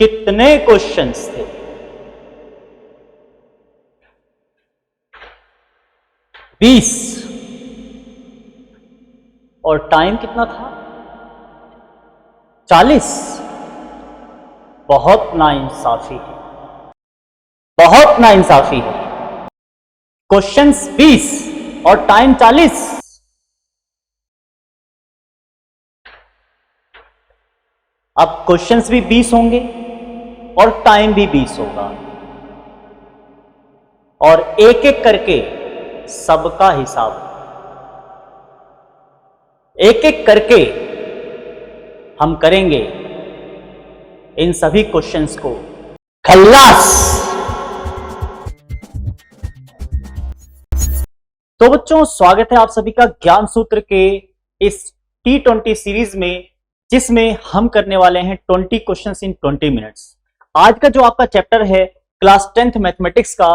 कितने क्वेश्चंस थे? 20। और टाइम कितना था? 40। बहुत नाइंसाफी है, बहुत नाइंसाफी है। क्वेश्चंस 20 और टाइम 40। अब क्वेश्चंस भी 20 होंगे और टाइम भी 20 होगा, और एक एक करके सबका हिसाब, एक एक करके हम करेंगे इन सभी क्वेश्चंस को खल्लास। तो बच्चों, स्वागत है आप सभी का ज्ञान सूत्र के इस T20 सीरीज में, जिसमें हम करने वाले हैं 20 क्वेश्चंस इन 20 मिनट्स। आज का जो आपका चैप्टर है क्लास 10th मैथमेटिक्स का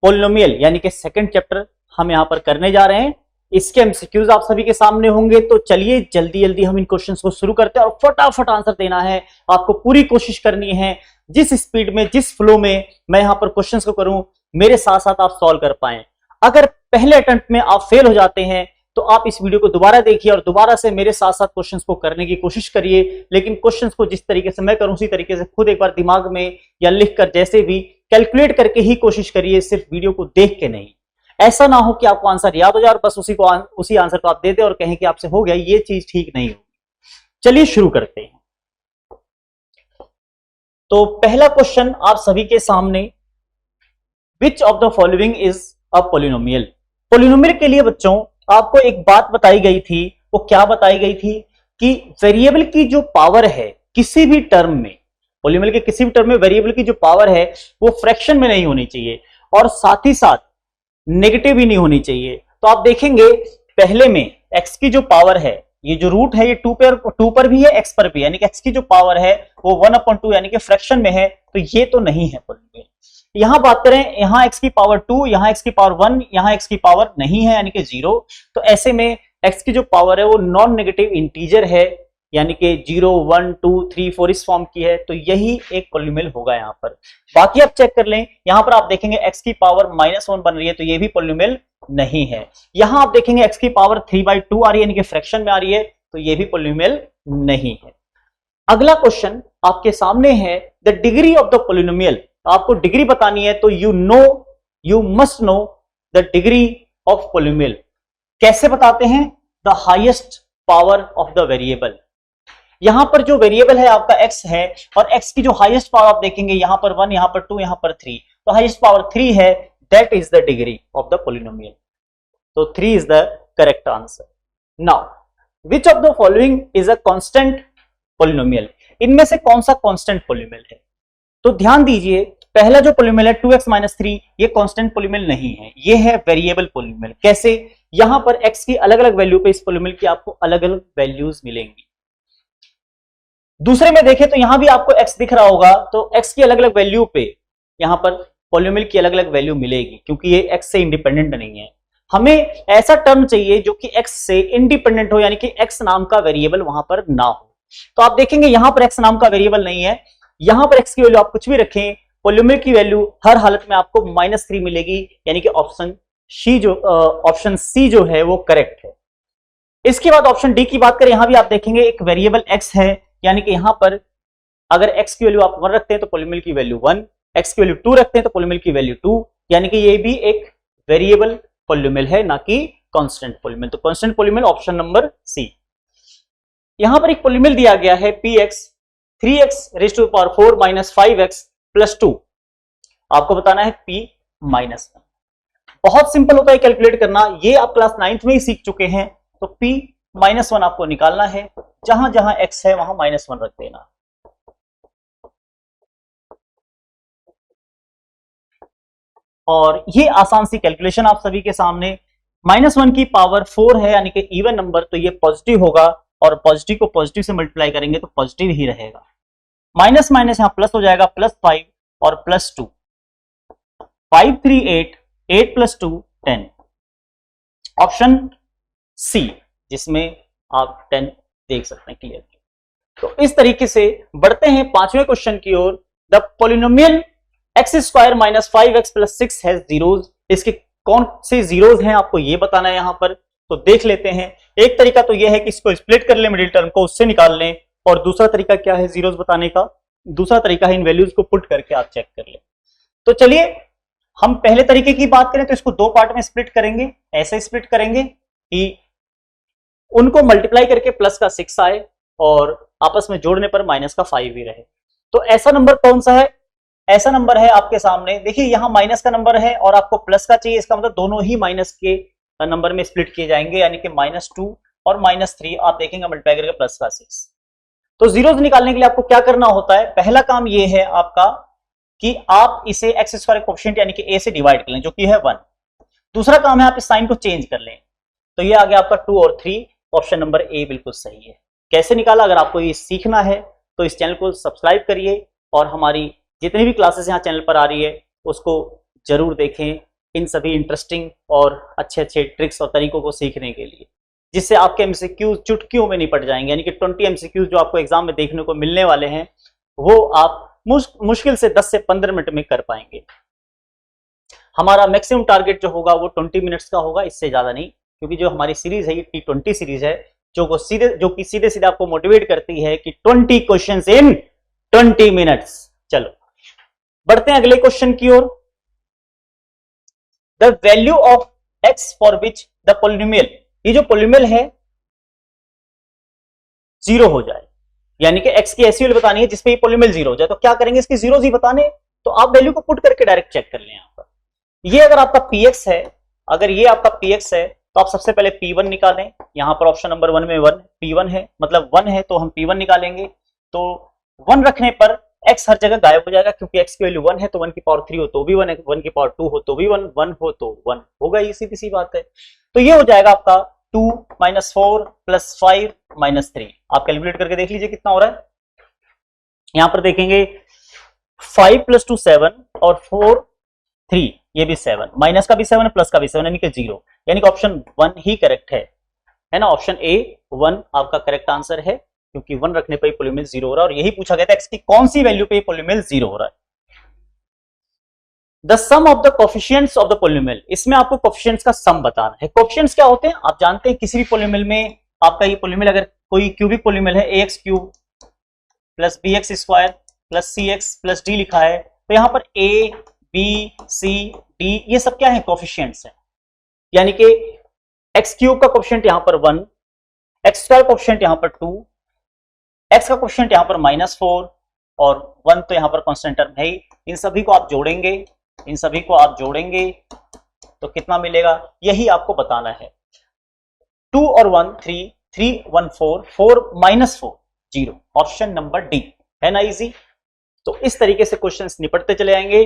पॉलिनोमियल यानी कि सेकंड चैप्टर हम यहां पर करने जा रहे हैं। इसके एमसीक्यूज आप सभी के सामने होंगे, तो चलिए जल्दी जल्दी हम इन क्वेश्चंस को शुरू करते हैं और फटाफट आंसर देना है। आपको पूरी कोशिश करनी है जिस स्पीड में, जिस फ्लो में मैं यहां पर क्वेश्चंस को करूं, मेरे साथ साथ आप सॉल्व कर पाए। अगर पहले अटेम्प्ट में आप फेल हो जाते हैं तो आप इस वीडियो को दोबारा देखिए और दोबारा से मेरे साथ साथ क्वेश्चंस को करने की कोशिश करिए। लेकिन क्वेश्चंस को जिस तरीके से मैं करूं उसी तरीके से खुद एक बार दिमाग में या लिखकर जैसे भी कैलकुलेट करके ही कोशिश करिए, सिर्फ वीडियो को देख के नहीं। ऐसा ना हो कि आपको आंसर याद हो जाए और बस उसी आंसर को आप दे दें और कहें कि आपसे हो गया। ये चीज ठीक नहीं होगी। चलिए शुरू करते हैं। तो पहला क्वेश्चन आप सभी के सामने, which of the following is a polynomial. Polynomial के लिए बच्चों आपको एक बात बताई गई थी। वो क्या बताई गई थी कि वेरिएबल की जो पावर है किसी भी टर्म में, पॉलिनोमियल के किसी भी टर्म में वेरिएबल की जो पावर है वो फ्रैक्शन में नहीं होनी चाहिए और साथ ही साथ नेगेटिव भी नहीं होनी चाहिए। तो आप देखेंगे पहले में x की जो पावर है, ये जो रूट है ये 2 पर भी है, x पर भी है, यानी कि x की जो पावर है वो 1/2 यानी कि फ्रैक्शन में है, तो ये तो नहीं है पॉलिनोमियल। यहां बात करें, यहां x की पावर 2, यहां x की पावर 1, यहां x की पावर नहीं है यानी कि 0। तो ऐसे में x की जो पावर है वो नॉन नेगेटिव इंटीजर है, यानी कि 0, 1, 2, 3, 4 इस फॉर्म की है, तो यही एक पॉलिनोमियल होगा यहां पर। बाकी आप चेक कर लें, यहां पर आप देखेंगे x की पावर -1 बन रही है, तो ये भी पॉलिनोमियल नहीं है। यहां आप देखेंगे x की पावर 3/2 आ रही है, यानी कि फ्रैक्शन में आ रही है, तो ये भी पॉलिनोमियल नहीं है। अगला क्वेश्चन आपके सामने है, the degree of the polynomial. आपको डिग्री बतानी है, तो you must know the degree of polynomial. कैसे बताते हैं? The highest power of the variable. यहां पर जो वेरिएबल है आपका x है, और x की जो हाईएस्ट पावर आप देखेंगे यहां पर 1, यहां पर 2, यहां पर 3, तो हाईएस्ट पावर 3 है, that is the degree of the polynomial. तो 3 is the correct answer. Now which of the following is a constant polynomial. इनमें से कौन सा कांस्टेंट पॉलिनोमियल है? तो ध्यान दीजिए, पहला जो पॉलिनोमियल है 2x - 3, ये कांस्टेंट पॉलिनोमियल नहीं है, ये है वेरिएबल पॉलिनोमियल। कैसे? यहां पर x की अलग अलग वैल्यू पे इस पॉलिनोमियल की आपको अलग अलग वैल्यूज मिलेंगी। दूसरे में देखें तो यहां भी आपको x दिख रहा होगा, तो x की अलग अलग वैल्यू पे यहां पर पॉलिनोमियल की अलग अलग वैल्यू मिलेगी, क्योंकि ये x से इंडिपेंडेंट नहीं है। हमें ऐसा टर्म चाहिए जो कि x से इंडिपेंडेंट हो, यानी कि x नाम का वेरिएबल वहां पर ना हो। तो आप देखेंगे यहां पर x नाम का वेरिएबल नहीं है, यहां पर x की वैल्यू आप कुछ भी रखें, पॉलिनोमियल की वैल्यू हर हालत में आपको -3 मिलेगी, यानी कि ऑप्शन सी जो है वो करेक्ट है। इसके बाद ऑप्शन डी की बात करें, यहां भी आप देखेंगे एक वेरिएबल x है, यानी कि यहां पर अगर x की वैल्यू आप 1 रखते हैं तो पॉलिनोमियल की वैल्यू 1, x की वैल्यू 2 रखते हैं तो पॉलिनोमियल की वैल्यू 2, यानी कि ये भी एक वेरिएबल पॉलिनोमियल है, ना कि कांस्टेंट पॉलिनोमियल। तो constant polynomial option number C. यहां पर एक पॉलिनोमियल दिया गया है px 3x⁴ - 5x + 2। आपको बताना है p - 1। बहुत सिंपल होता है कैलकुलेट करना, ये आप क्लास 9th में ही सीख चुके हैं। तो p - 1 आपको निकालना है, जहां जहां x है वहां -1 रख देना। और ये आसान सी कैलकुलेशन आप सभी के सामने। -1 की पावर 4 है, यानी कि इवन नंबर, तो ये पॉजिटिव होगा, और पॉजिटिव को पॉजिटिव से मल्टीप्लाई करेंगे तो पॉजिटिव ही रहेगा। माइनस माइनस यहां प्लस हो जाएगा, +5 और +2, 5 3 8, 8 + 2 10। ऑप्शन सी, जिसमें आप 10 देख सकते हैं क्लियर। तो इस तरीके से बढ़ते हैं पांचवें क्वेश्चन की ओर। The polynomial x square minus 5x plus 6 has zeros. इसके कौन से जीरोज हैं आपको ये बताना है यहां पर, तो देख लेते हैं। एक तरीका तो यह है कि इसको स्प्लिट कर लें, मिडिल टर्म को उससे निकाल लें, और दूसरा तरीका क्या है जीरोज बताने का, दूसरा तरीका है इन वैल्यूज को पुट करके आप चेक कर लें। तो चलिए हम पहले तरीके की बात करें तो इसको दो पार्ट में स्प्लिट करेंगे। ऐसे स्प्लिट करेंगे कि उनको मल्टीप्लाई करके प्लस का 6 आए और आपस में जोड़ने पर माइनस का 5 ही रहे। तो ऐसा नंबर कौन सा है? ऐसा नंबर है आपके सामने, देखिए यहां माइनस का नंबर है और आपको प्लस का चाहिए, इसका मतलब दोनों ही माइनस के नंबर में स्प्लिट किए जाएंगे, यानी कि -2 और -3 आप देखेंगे मल्टीप्लाई करके प्लस का 6। तो जीरोस निकालने के लिए आपको क्या करना होता है? पहला काम ये है आपका कि आप इसे एक्स स्क्वायर कोएफिशिएंट यानी कि a से डिवाइड कर लें, जो कि है 1। दूसरा काम है आप इस साइन को चेंज कर लें, तो ये आ गया आपका 2 और 3। ऑप्शन नंबर ए बिल्कुल सही है। कैसे निकाला? अगर आपको ये सीखना है तो इस चैनल को सब्सक्राइब करिए और हमारी जितनी भी क्लासेस यहाँ चैनल पर आ रही है उसको जरूर देखें, इन सभी इंटरेस्टिंग और अच्छे अच्छे ट्रिक्स और तरीकों को सीखने के लिए, जिससे आपके एमसीक्यूज चुटकियों में निपट जाएंगे। यानी कि 20 एमसीक्यूज जो आपको एग्जाम में देखने को मिलने वाले हैं वो आप मुश्किल से 10 से 15 मिनट में कर पाएंगे। हमारा मैक्सिमम टारगेट जो होगा वो 20 मिनट्स का होगा, इससे ज्यादा नहीं, क्योंकि जो हमारी सीरीज है ये T20 सीरीज है, जो कि सीधे सीधे आपको मोटिवेट करती है कि 20 क्वेश्चंस इन 20 मिनट्स। चलो बढ़ते हैं अगले क्वेश्चन की ओर। The value of x for which the polynomial, ये जो पॉलिनोमियल है 0 हो जाए, यानी कि x की ऐसी वैल्यू बतानी है जिसपे ये पॉलिनोमियल 0 हो जाए। तो क्या करेंगे? इसकी जीरोज ही बताने, तो आप वैल्यू को पुट करके डायरेक्ट चेक कर लें। यहां पर ये अगर आपका px है, अगर ये आपका px है तो आप सबसे पहले p1 निकालें। यहां पर ऑप्शन नंबर 1 में 1 p1 है, मतलब 1 है तो हम p1 निकालेंगे। तो 1 रखने पर x हर जगह गायब हो जाएगा, क्योंकि x की वैल्यू 1 है, तो 1 की पावर 3 हो तो भी 1 है, 1 की पावर 2 हो तो भी 1, 1 हो तो 1 होगा, ये सीधी सी बात है। तो ये हो जाएगा आपका 2 - 4 + 5 - 3। आप कैलकुलेट करके देख लीजिए कितना हो रहा है। यहां पर देखेंगे 5 + 2 7 और 4 3, ये भी 7, माइनस का भी 7 प्लस का भी 7, यानी कि 0, यानी कि ऑप्शन 1 ही करेक्ट है ना। ऑप्शन ए 1 आपका करेक्ट आंसर है, क्योंकि 1 रखने पर पॉलिनोमियल 0 हो रहा है, और यही पूछा गया था x की कौन सी वैल्यू पे पॉलिनोमियल 0 हो रहा है। The sum of the coefficients of the polynomial, इसमें आपको कोएफिशिएंट्स का सम बताना है। कोएफिशिएंट्स क्या होते हैं आप जानते हैं, किसी भी पॉलिनोमियल में आपका ये पॉलिनोमियल अगर कोई क्यूबिक पॉलिनोमियल है ax³ + bx² + cx + d लिखा है, तो यहां पर a b c d ये सब क्या है? कोएफिशिएंट्स हैं। यानी कि x³ का कोएफिशिएंट यहां पर 1, x² कोएफिशिएंट यहां पर 2, x का कोएफिशिएंट यहां पर -4 और 1 तो यहां पर कांस्टेंट टर्म है ही। इन सभी को आप जोड़ेंगे तो कितना मिलेगा, यही आपको बताना है। 2 और 1 3, 3 1 4, 4 - 4 0, ऑप्शन नंबर डी है ना, इजी। तो इस तरीके से क्वेश्चंस निपटते चले आएंगे।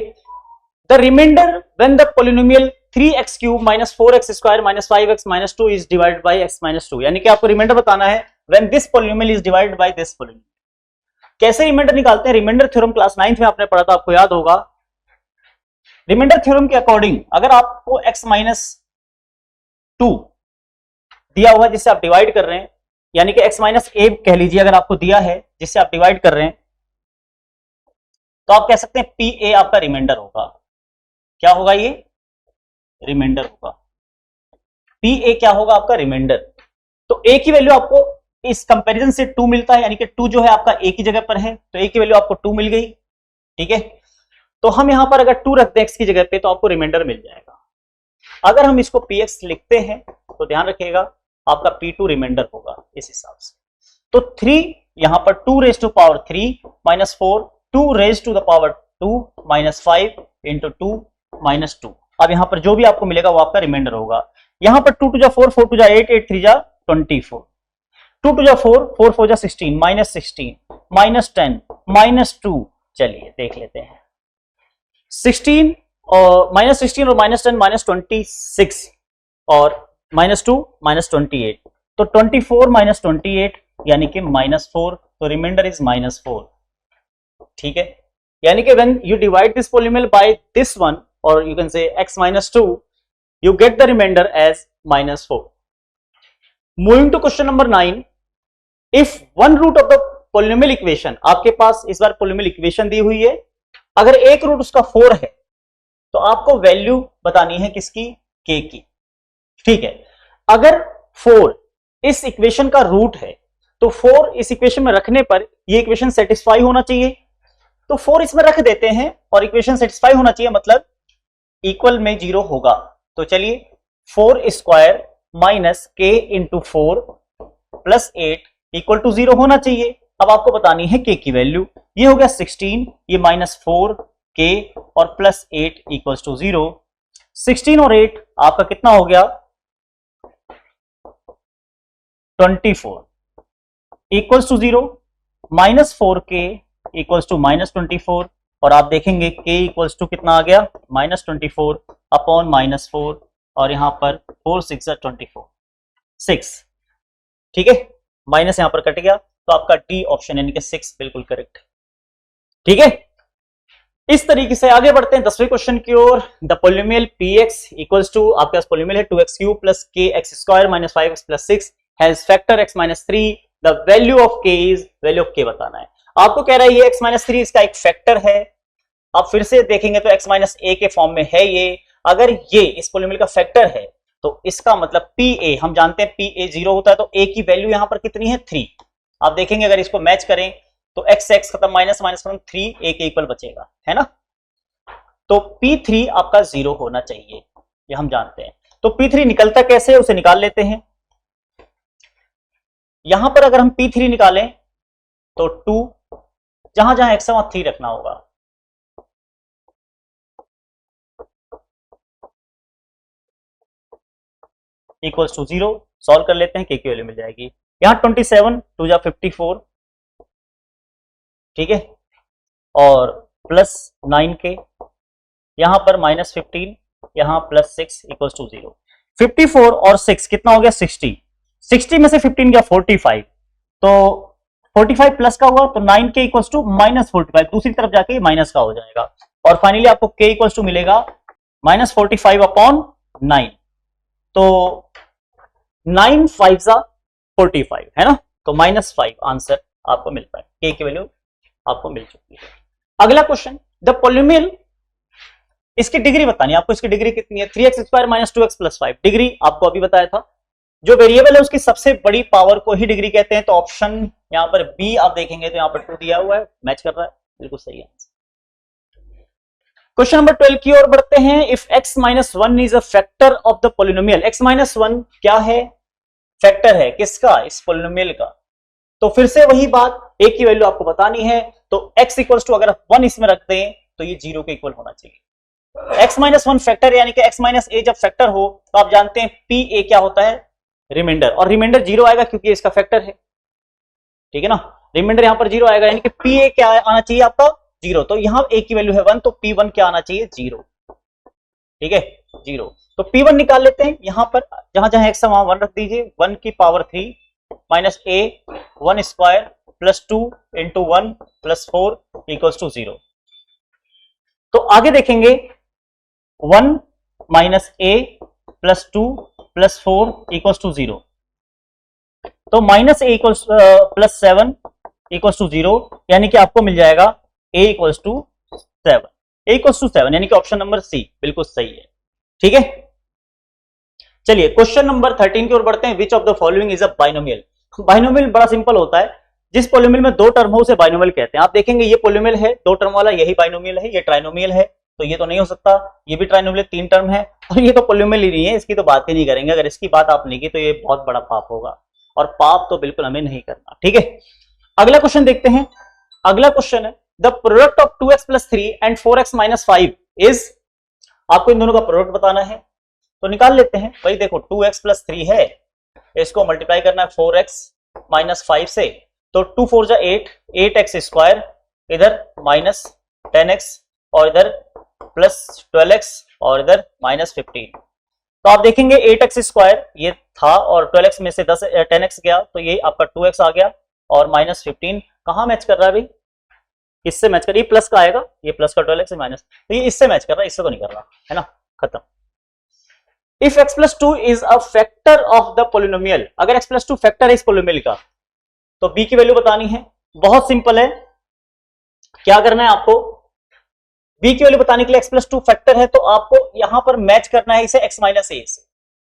The remainder when the polynomial 3x³ - 4x² - 5x - 2 is divided by x - 2, यानी कि आपको रिमाइंडर बताना है when this polynomial is divided by this polynomial. कैसे रिमाइंडर निकालते हैं? रिमाइंडर थ्योरम क्लास 9th में आपने पढ़ा था, आपको याद होगा। रिमाइंडर थ्योरम के अकॉर्डिंग अगर आपको x - 2 दिया हुआ है जिससे आप डिवाइड कर रहे हैं, यानी कि x - a कह लीजिए, अगर आपको दिया है जिससे आप डिवाइड कर रहे हैं, तो आप कह सकते हैं pa आपका रिमाइंडर होगा। क्या होगा? ये रिमाइंडर होगा। pa क्या होगा? आपका रिमाइंडर। तो a की वैल्यू आपको इस कंपैरिजन से 2 मिलता है, यानी कि 2 जो है आपका a की जगह पर है, तो a की वैल्यू आपको 2 मिल गई, ठीक है। तो हम यहां पर अगर 2 रखते हैं x की जगह पे तो आपको रिमाइंडर मिल जाएगा। अगर हम इसको px लिखते हैं तो ध्यान रखिएगा आपका p2 रिमाइंडर होगा इस हिसाब से। तो 3 यहां पर 2 raised to power 3 - 4, 2 raised to the power 2 - 5 into 2 - 2। अब यहां पर जो भी आपको मिलेगा वो आपका रिमाइंडर होगा। यहां पर 2 * 4, 4 * 8, 8 × 3 = 24, 2 * 4, 4 × 4 = 16, -16, -10, -2। चलिए देख लेते हैं। 16 और -16 और -10 -26 और -2 -28, तो 24 - 28 यानी कि -4, तो रिमाइंडर इज -4, ठीक है। यानी कि when you divide this polynomial by this one, और you can say x - 2, you get the remainder as -4. Moving to question number 9, if one root of the polynomial equation, आपके पास इस बार पोलिनोमियल इक्वेशन दी हुई है, अगर एक रूट उसका 4 है तो आपको वैल्यू बतानी है किसकी, k की। ठीक है, अगर 4 इस इक्वेशन का रूट है तो 4 इस इक्वेशन में रखने पर ये इक्वेशन सेटिस्फाई होना चाहिए, तो 4 इसमें रख देते हैं और इक्वेशन सेटिस्फाई होना चाहिए, मतलब इक्वल में 0 होगा। तो चलिए 4 square minus k into 4 plus 8 equal to 0 होना चाहिए। अब आपको बतानी है k की वैल्यू, ये हो गया 16, ये माइनस 4 k और प्लस 8 इक्वल्स टू 0। 16 और 8 आपका कितना हो गया, 24 equals to 0, minus 4k equals to minus 24, और आप देखेंगे k इक्वल्स टू कितना आ गया, माइनस 24 अपॉन माइनस 4, और यहां पर 4 6 24 6। ठीक है, माइनस यहां पर कट गया, तो आपका डी ऑप्शन यानी कि 6 बिल्कुल करेक्ट है। ठीक है, इस तरीके से आगे बढ़ते हैं 10वें क्वेश्चन की ओर। The polynomial px equals to, आपके पास पोलिनोमियल है 2x cube plus kx square minus 5x plus 6 has factor x minus 3, the value of k is, value of k बताना है। आपको कह रहा है ये x माइनस 3 इसका एक फैक्टर है। आप फिर से देखेंगे तो x माइनस a के फॉर्म में है ये, अगर ये इस पोलिनोमियल का फैक्टर है तो इसका मतलब pa, हम जानते हैं pa 0 होता है, तो a की वैल्यू यहां पर कितनी है, 3। आप देखेंगे अगर इसको मैच करें तो x x खत्म, माइनस माइनस खत्म, 3 a के इक्वल बचेगा, है ना। तो p3 आपका 0 होना चाहिए, ये हम जानते हैं। तो p3 निकलता कैसे है उसे निकाल लेते हैं। यहां पर अगर हम p3 निकालें तो 2, जहां जहां x है वहां 3 रखना होगा, इक्वल्स टू 0। सॉल्व कर लेते हैं, k की वैल्यू मिल जाएगी। यहां 27 2 जा 54, ठीक है, और प्लस 9k, यहां पर माइनस 15, यहां प्लस 6 इक्वल्स टू 0। 54 और 6 कितना हो गया, 60। 60 में से 15 गया 45, तो 45 प्लस का हुआ तो 9k इक्वल्स टू माइनस 45, दूसरी तरफ जाके माइनस का हो जाएगा, और फाइनली आपको k इक्वल्स टू मिलेगा माइनस 45 अपॉन 9। तो 9 5 जा 45 है ना, तो माइनस 5 आंसर आपको मिलता है, k की वैल्यू आपको मिल चुकी है। अगला क्वेश्चन, द पोलिनोमियल, इसकी डिग्री बतानी है आपको, इसकी डिग्री कितनी है, 3x square minus 2x plus 5। Degree आपको अभी बताया था, जो वेरिएबल है उसकी सबसे बड़ी पावर को ही डिग्री कहते हैं, तो ऑप्शन यहां पर बी आप देखेंगे तो यहां पर 2 दिया हुआ है, मैच कर रहा है, बिल्कुल सही है। क्वेश्चन नंबर 12 की ओर बढ़ते हैं। If x minus 1 is a factor of the polynomial, x minus 1 क्या है, फैक्टर है किसका, इस पोलिनोमियल का। तो फिर से वही बात, a की वैल्यू आपको बतानी है, तो x इक्वल्स टू अगर 1 इसमें रख दें तो ये 0 के इक्वल होना चाहिए। x माइनस 1 फैक्टर यानी कि x माइनस a जब फैक्टर हो तो आप जानते हैं pa क्या होता है, रिमाइंडर, और रिमाइंडर 0 आएगा क्योंकि इसका फैक्टर है, ठीक है ना। रिमाइंडर यहां पर 0 आएगा, यानी कि pa क्या आना चाहिए आपका, 0। तो यहां a की वैल्यू है 1, तो p1 क्या आना चाहिए, 0, ठीक है, 0। तो p1 निकाल लेते हैं, यहां पर जहां जहां x है वहां 1 रख दीजिए, 1 की power 3 minus a 1 square plus 2 into 1 plus 4 equals to 0। तो आगे देखेंगे 1 minus a plus 2 plus 4 equals to 0, तो minus a equals plus 7 equals to 0, यानी कि आपको मिल जाएगा a equals to 7, a equals to 7, यानी कि ऑप्शन नंबर सी बिल्कुल सही है, ठीक है। चलिए क्वेश्चन नंबर 13 की ओर बढ़ते हैं। Which of the following is a binomial. Binomial बड़ा सिंपल होता है, जिस पोलिनोमियल में 2 टर्म हो उसे बाइनोमियल कहते हैं। आप देखेंगे ये पोलिनोमियल है 2 टर्म वाला, यही बाइनोमियल है, ये ट्राइनोमियल है, तो ये तो नहीं हो सकता, ये भी ट्राइनोमियल 3 टर्म है, और ये तो पोलिनोमियल ही नहीं है, इसकी तो बात ही नहीं करेंगे। अगर इसकी बात आप नहीं की तो ये बहुत बड़ा पाप होगा, और पाप तो बिल्कुल हमें नहीं करना, ठीक है। अगला क्वेश्चन देखते हैं। अगला क्वेश्चन है the product of 2x plus 3 and 4x minus 5 is, आपको इन दोनों का प्रोडक्ट बताना है, तो निकाल लेते हैं। भाई देखो 2x प्लस 3 है, इसको मल्टीप्लाई करना है 4x माइनस 5 से, तो 2 4 जा 8, 8x स्क्वायर, इधर माइनस 10x और इधर प्लस 12x और इधर माइनस 15। तो आप देखेंगे 8x स्क्वायर ये था और 12x में से 10x गया, तो ये आपका 2x आ गया, और माइनस 15 कहां मैच कर रहा है भाई, इससे मैच कर रहा है, ये प्लस का आएगा, ये प्लस का 12x है माइनस, तो ये इससे मैच कर रहा है, इससे तो नहीं कर रहा है ना, खत्म। If x plus 2 is a factor of the polynomial, अगर x प्लस 2 फैक्टर है इस पोलिनोमियल का, तो b की वैल्यू बतानी है। बहुत सिंपल है। क्या करना है आपको, b की वैल्यू बताने के लिए x+2 फैक्टर है, तो आपको यहां पर मैच करना है इसे x माइनस ए से।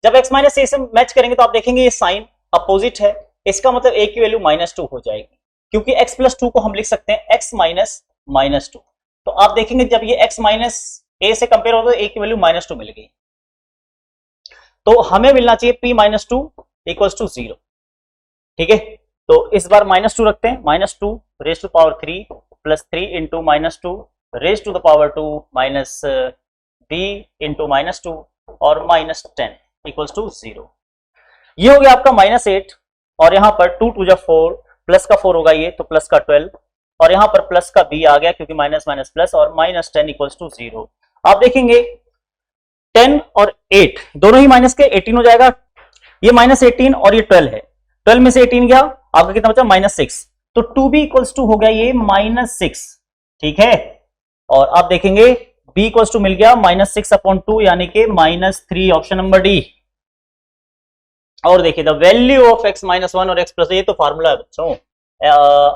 जब x माइनस ए से मैच करेंगे तो आप देखेंगे ये साइन अपोजिट है, इसका मतलब a की वैल्यू -2 हो जाएगी, क्योंकि x+2 को हम लिख सकते हैं x माइनस -2। तो आप देखेंगे जब ये x माइनस ए से कंपेयर होता है तो a की वैल्यू -2 मिल गई, तो हमें मिलना चाहिए p -2 = 0। ठीक है, तो इस बार -2 रखते हैं, -2 raise to power 3 plus 3 into -2 raise to the power 2 minus b into -2 और -10 = 0। ये हो गया आपका -8, और यहां पर 2 2 4 प्लस का 4 होगा ये, तो प्लस का 12, और यहां पर प्लस का b आ गया क्योंकि माइनस माइनस प्लस, और -10 = 0। आप देखेंगे 10 और 8 दोनों ही माइनस के 18 हो जाएगा, ये -18 और ये 12 है, 12 में से 18 गया, आपका कितना बचा -6, तो 2b = हो गया ये -6। ठीक है, और आप देखेंगे b = मिल गया -6/2 यानी कि -3, ऑप्शन नंबर डी। और देखिए द वैल्यू ऑफ x - 1 और x+, ये तो फार्मूला है बच्चों।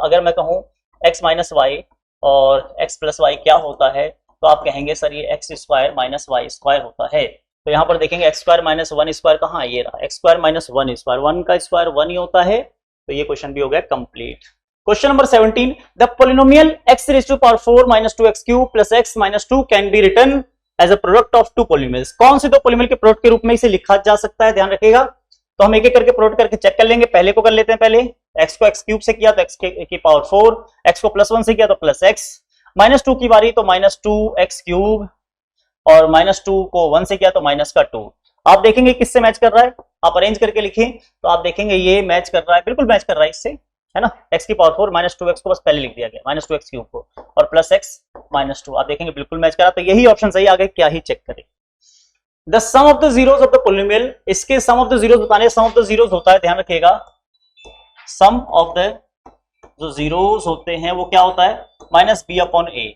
अगर मैं कहूं x - y और x + y क्या होता है, तो आप कहेंगे सर ये x² - y² होता है। तो यहां पर देखेंगे x² - 1² कहां है, ये रहा, x² - 1², 1 का स्क्वायर 1 ही होता है। तो ये क्वेश्चन भी हो गया complete. Question number 17, the polynomial x⁴ - 2x³ + x - 2 can be written as a product of two polynomials. कौन से दो पोलिनोमियल के प्रोडक्ट के रूप में इसे लिखा जा सकता है, ध्यान रखिएगा। तो हम एक एक करके प्रोडक्ट करके चेक कर लेंगे। पहले को कर लेते हैं, पहले x को x³ से किया तो x की पावर 4, x को +1 से किया तो +x, -2 की बारी तो -2x³ और -2 को 1 से किया तो -2। आप देखेंगे किससे मैच कर रहा है, आप अरेंज करके लिखें तो आप देखेंगे ये मैच कर रहा है, बिल्कुल मैच कर रहा है इससे, है ना। x की पावर 4 -2x को बस पहले लिख दिया गया, -2x³ को, और +x -2, आप देखेंगे बिल्कुल मैच कर रहा है। तो यही ऑप्शन सही, आगे क्या ही चेक करें। The sum of the zeros of the polynomial, इसके सम ऑफ द जीरोस बताने, सम ऑफ द जीरोस होता है, ध्यान रखिएगा, सम ऑफ द जो जीरोस होते हैं वो क्या होता है, -b/a।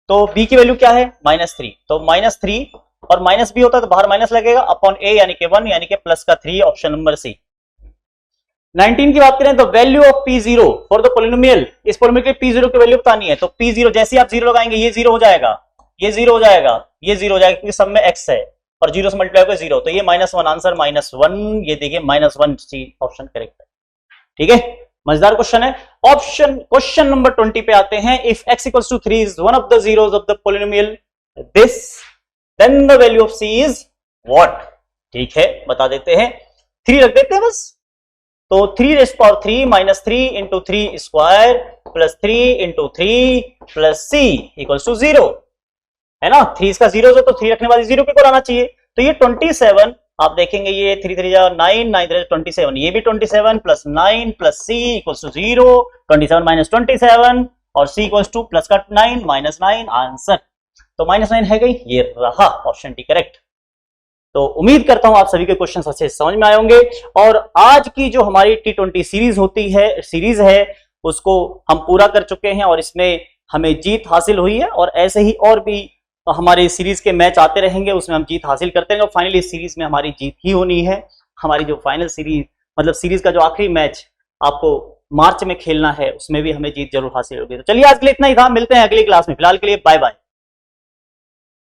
तो b की वैल्यू क्या है, -3, तो -3 और -b होता है तो बाहर माइनस लगेगा, अपॉन a यानी कि 1 यानी कि प्लस का 3, ऑप्शन नंबर सी। 19 की बात करें तो value of p0 for the polynomial, इस पोलिनोमियल के p0 की वैल्यू बतानी है। तो p0 जैसे आप 0 लगाएंगे ये 0 हो जाएगा, ये 0 हो जाएगा, ये 0 हो जाएगा, क्योंकि सब में x है और 0 से मल्टीप्लाई होगा 0, तो ये -1, आंसर -1, ये देखिए -1, सी ऑप्शन करेक्ट है। ठीक है, मजेदार क्वेश्चन है। ऑप्शन क्वेश्चन नंबर 20 पे आते हैं। If x = 3 is one of the zeros of the polynomial this, then the value of c is what. ठीक है, बता देते हैं, 3 रख देते हैं बस। तो 3⁻³ - 3 × 3² + 3 × 3 + c = 0, है ना। 3 इसका 0 है तो 3 रखने वाली 0 के को आना चाहिए। तो ये 27, आप देखेंगे ये 3 3 9, 9 3 27, ये भी 27 + 9 + c = 0, 27 - 27 और c = प्लस का 9 -9, आंसर तो -9 है गई, ये रहा ऑप्शन डी करेक्ट। तो उम्मीद करता हूं आप सभी के क्वेश्चन अच्छे समझ में आए होंगे, और आज की जो हमारी T20 सीरीज है उसको हम पूरा कर चुके हैं और इसमें हमें जीत हासिल हुई है, और ऐसे ही और भी हमारे सीरीज के मैच आते रहेंगे, उसमें हम जीत हासिल करते रहेंगे, और फाइनली इस सीरीज में हमारी जीत ही होनी है। हमारी जो फाइनल सीरीज मतलब सीरीज का जो आखिरी मैच आपको मार्च में खेलना है उसमें भी हमें जीत जरूर हासिल होगी। तो चलिए आज के लिए इतना ही था, मिलते हैं अगली क्लास में, फिलहाल के लिए बाय बाय।